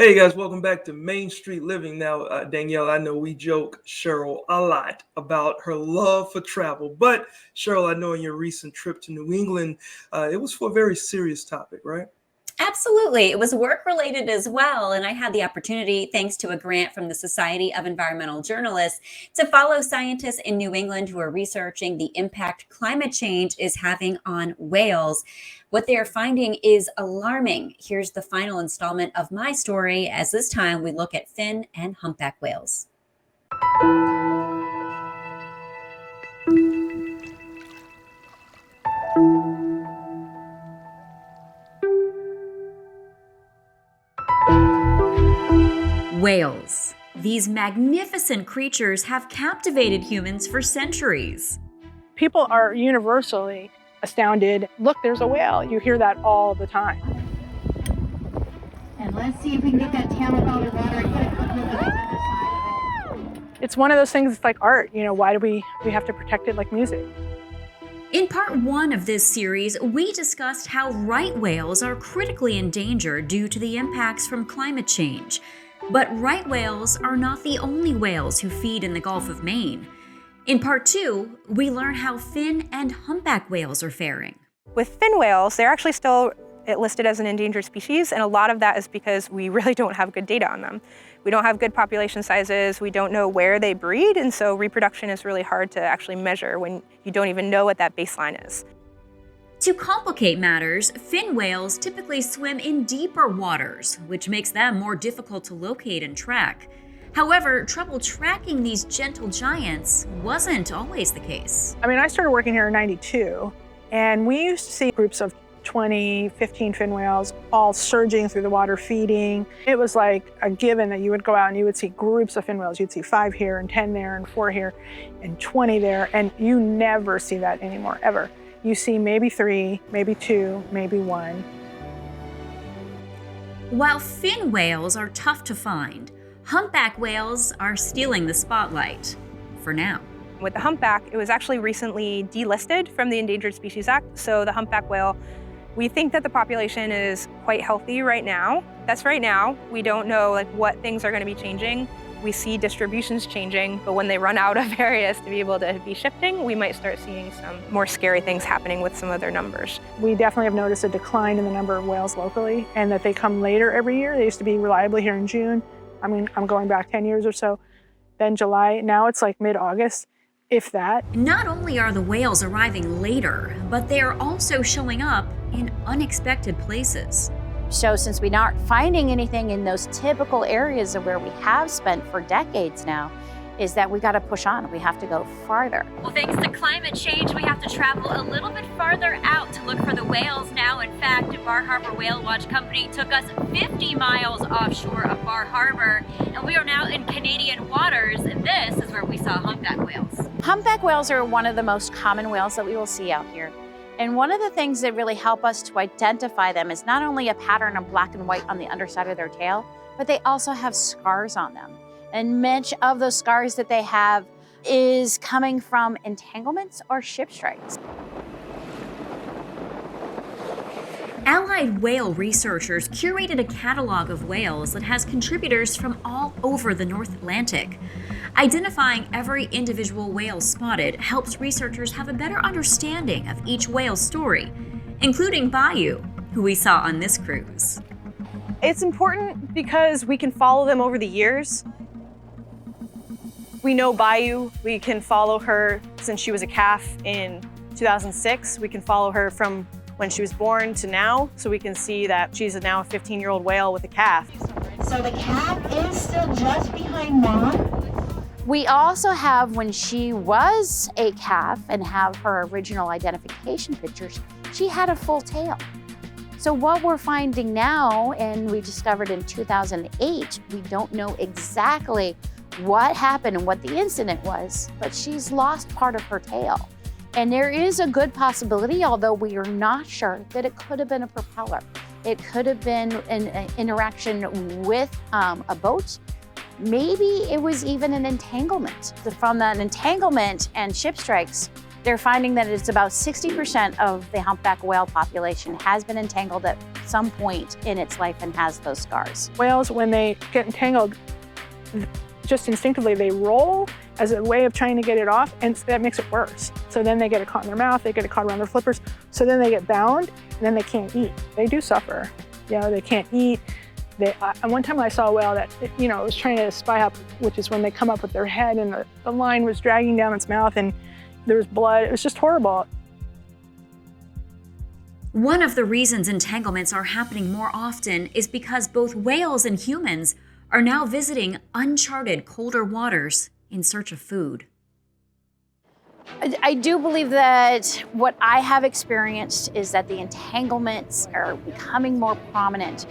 Hey guys, welcome back to Main Street Living. Now, Danielle, I know we joke Cheryl a lot about her love for travel, but Cheryl, I know in your recent trip to New England, it was for a very serious topic, right? Absolutely. It was work related as well. And I had the opportunity, thanks to a grant from the Society of Environmental Journalists, to follow scientists in New England who are researching the impact climate change is having on whales. What they are finding is alarming. Here's the final installment of my story, as this time we look at fin and humpback whales. Whales. These magnificent creatures have captivated humans for centuries. People are universally astounded. Look, there's a whale. You hear that all the time. And let's see if we can get that tail up out of the water and get a good look at the other side of it. It's one of those things, it's like art. Why do we have to protect it like music? In part one of this series, we discussed how right whales are critically endangered due to the impacts from climate change. But right whales are not the only whales who feed in the Gulf of Maine. In part two, we learn how fin and humpback whales are faring. With fin whales, they're actually still listed as an endangered species, and a lot of that is because we really don't have good data on them. We don't have good population sizes, we don't know where they breed, and so reproduction is really hard to actually measure when you don't even know what that baseline is. To complicate matters, fin whales typically swim in deeper waters, which makes them more difficult to locate and track. However, trouble tracking these gentle giants wasn't always the case. I started working here in '92, and we used to see groups of 20, 15 fin whales all surging through the water feeding. It was like a given that you would go out and you would see groups of fin whales. You'd see 5 here and 10 there and 4 here and 20 there, and you never see that anymore, ever. You see maybe 3, maybe 2, maybe 1. While fin whales are tough to find, humpback whales are stealing the spotlight, for now. With the humpback, it was actually recently delisted from the Endangered Species Act, so the humpback whale, we think that the population is quite healthy right now. That's right now. We don't know what things are going to be changing. We see distributions changing, but when they run out of areas to be able to be shifting, we might start seeing some more scary things happening with some of their numbers. We definitely have noticed a decline in the number of whales locally, and that they come later every year. They used to be reliably here in June. I'm going back 10 years or so, then July. Now it's like mid-August, if that. Not only are the whales arriving later, but they are also showing up in unexpected places. So since we're not finding anything in those typical areas of where we have spent for decades now, is that we got to push on. We have to go farther. Well, thanks to climate change, we have to travel a little bit farther out to look for the whales now. In fact, Bar Harbor Whale Watch Company took us 50 miles offshore of Bar Harbor, and we are now in Canadian waters, and this is where we saw humpback whales. Humpback whales are one of the most common whales that we will see out here. And one of the things that really help us to identify them is not only a pattern of black and white on the underside of their tail, but they also have scars on them. And much of those scars that they have is coming from entanglements or ship strikes. Allied whale researchers curated a catalog of whales that has contributors from all over the North Atlantic. Identifying every individual whale spotted helps researchers have a better understanding of each whale's story, including Bayou, who we saw on this cruise. It's important because we can follow them over the years. We know Bayou, we can follow her since she was a calf in 2006. We can follow her from when she was born to now, so we can see that she's now a 15-year-old whale with a calf. So the calf is still just behind mom. We also have when she was a calf and have her original identification pictures, she had a full tail. So what we're finding now, and we discovered in 2008, we don't know exactly what happened and what the incident was, but she's lost part of her tail. And there is a good possibility, although we are not sure, that it could have been a propeller. It could have been an interaction with a boat. Maybe it was even an entanglement. From that entanglement and ship strikes, they're finding that it's about 60% of the humpback whale population has been entangled at some point in its life and has those scars. Whales, when they get entangled, just instinctively they roll as a way of trying to get it off, and that makes it worse. So then they get it caught in their mouth, they get it caught around their flippers, so then they get bound, and then they can't eat. They do suffer. You know, they can't eat. One time I saw a whale that, you know, it was trying to spy up, which is when they come up with their head and the line was dragging down its mouth and there was blood. It was just horrible. One of the reasons entanglements are happening more often is because both whales and humans are now visiting uncharted colder waters in search of food. I do believe that what I have experienced is that the entanglements are becoming more prominent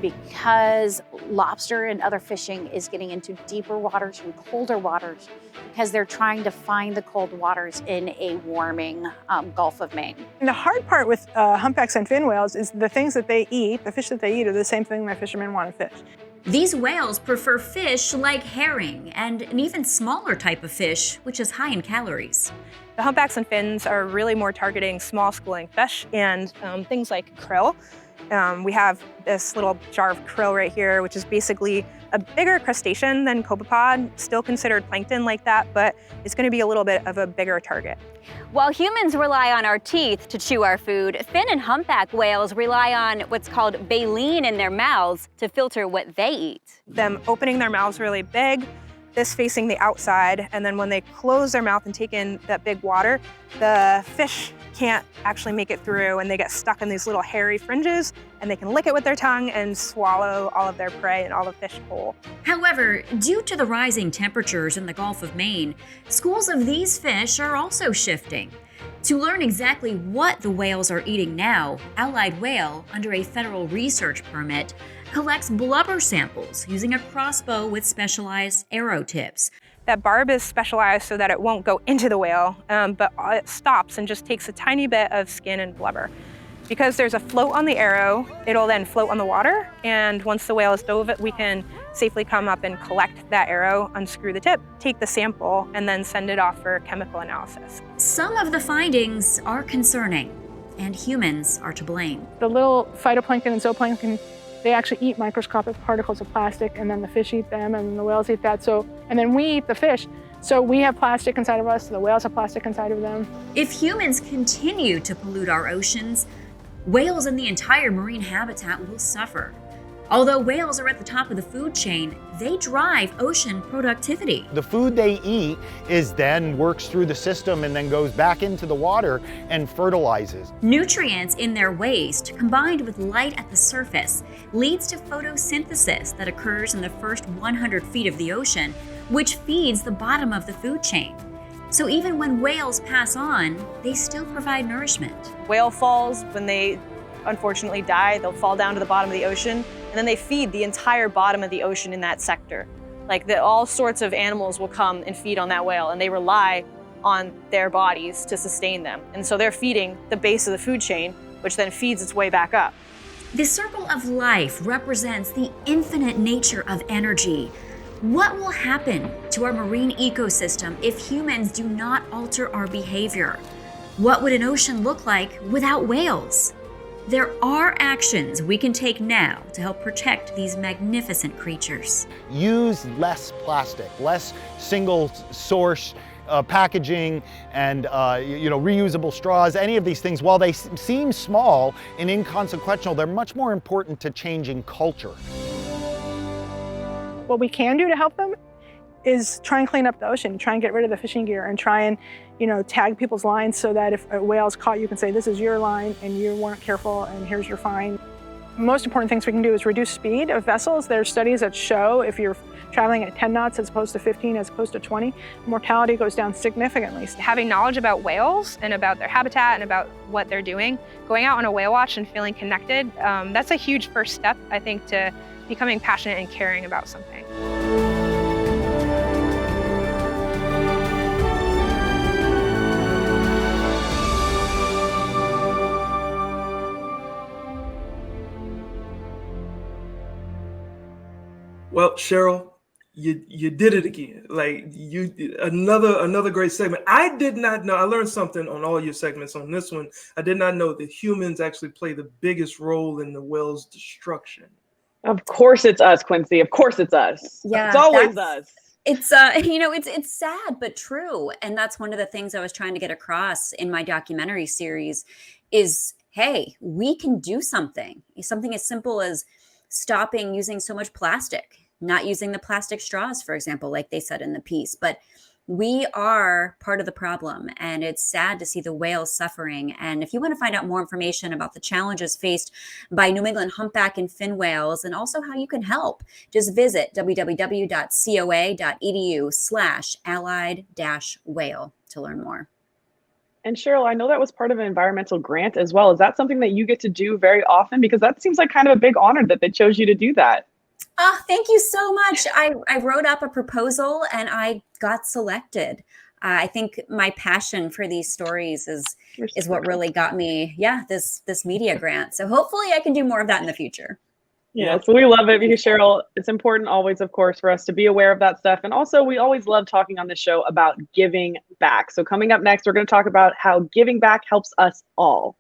because lobster and other fishing is getting into deeper waters and colder waters because they're trying to find the cold waters in a warming Gulf of Maine. And the hard part with humpbacks and fin whales is the things that they eat, the fish that they eat, are the same thing that fishermen want to fish. These whales prefer fish like herring and an even smaller type of fish, which is high in calories. The humpbacks and fins are really more targeting small schooling fish and things like krill. We have this little jar of krill right here, which is basically a bigger crustacean than copepod, still considered plankton like that, but it's going to be a little bit of a bigger target. While humans rely on our teeth to chew our food, fin and humpback whales rely on what's called baleen in their mouths to filter what they eat. Them opening their mouths really big, this facing the outside, and then when they close their mouth and take in that big water, the fish can't actually make it through and they get stuck in these little hairy fringes and they can lick it with their tongue and swallow all of their prey and all the fish whole. However, due to the rising temperatures in the Gulf of Maine, schools of these fish are also shifting. To learn exactly what the whales are eating now, Allied Whale, under a federal research permit, collects blubber samples using a crossbow with specialized arrow tips. That barb is specialized so that it won't go into the whale, but it stops and just takes a tiny bit of skin and blubber. Because there's a float on the arrow, it'll then float on the water, and once the whale is dove, we can safely come up and collect that arrow, unscrew the tip, take the sample, and then send it off for chemical analysis. Some of the findings are concerning, and humans are to blame. The little phytoplankton and zooplankton, they actually eat microscopic particles of plastic, and then the fish eat them, and the whales eat that. And then we eat the fish. So we have plastic inside of us, the whales have plastic inside of them. If humans continue to pollute our oceans, whales and the entire marine habitat will suffer. Although whales are at the top of the food chain, they drive ocean productivity. The food they eat is then works through the system and then goes back into the water and fertilizes. Nutrients in their waste, combined with light at the surface, leads to photosynthesis that occurs in the first 100 feet of the ocean, which feeds the bottom of the food chain. So even when whales pass on, they still provide nourishment. Whale falls, when they unfortunately die, they'll fall down to the bottom of the ocean, and then they feed the entire bottom of the ocean in that sector. All sorts of animals will come and feed on that whale, and they rely on their bodies to sustain them. And so they're feeding the base of the food chain, which then feeds its way back up. The circle of life represents the infinite nature of energy. What will happen to our marine ecosystem if humans do not alter our behavior? What would an ocean look like without whales? There are actions we can take now to help protect these magnificent creatures. Use less plastic, less single source packaging and reusable straws. Any of these things, while they seem small and inconsequential, they're much more important to changing culture. What we can do to help them is try and clean up the ocean, try and get rid of the fishing gear, and try and tag people's lines so that if a whale's caught, you can say, this is your line and you weren't careful and here's your fine. Most important things we can do is reduce speed of vessels. There are studies that show if you're traveling at 10 knots as opposed to 15, as opposed to 20, mortality goes down significantly. Having knowledge about whales and about their habitat and about what they're doing, going out on a whale watch and feeling connected, that's a huge first step, I think, to becoming passionate and caring about something. Well, Cheryl, you did it again. Like another great segment. I did not know. I learned something on all your segments. On this one, I did not know that humans actually play the biggest role in the whale's destruction. Of course it's us, Quincy. Of course it's us. Yeah, it's always us. It's it's sad but true, and that's one of the things I was trying to get across in my documentary series is, hey, we can do something as simple as stopping using so much plastic, not using the plastic straws, for example, like they said in the piece. But we are part of the problem, and it's sad to see the whales suffering. And if you want to find out more information about the challenges faced by New England humpback and fin whales, and also how you can help, just visit www.coa.edu/allied-whale to learn more. And Cheryl, I know that was part of an environmental grant as well. Is that something that you get to do very often? Because that seems like kind of a big honor that they chose you to do that. Oh, thank you so much. I wrote up a proposal and I got selected. I think my passion for these stories is what really got me, this media grant. So hopefully I can do more of that in the future. Yes, we love it because, Cheryl, it's important always, of course, for us to be aware of that stuff. And also, we always love talking on this show about giving back. So coming up next, we're going to talk about how giving back helps us all.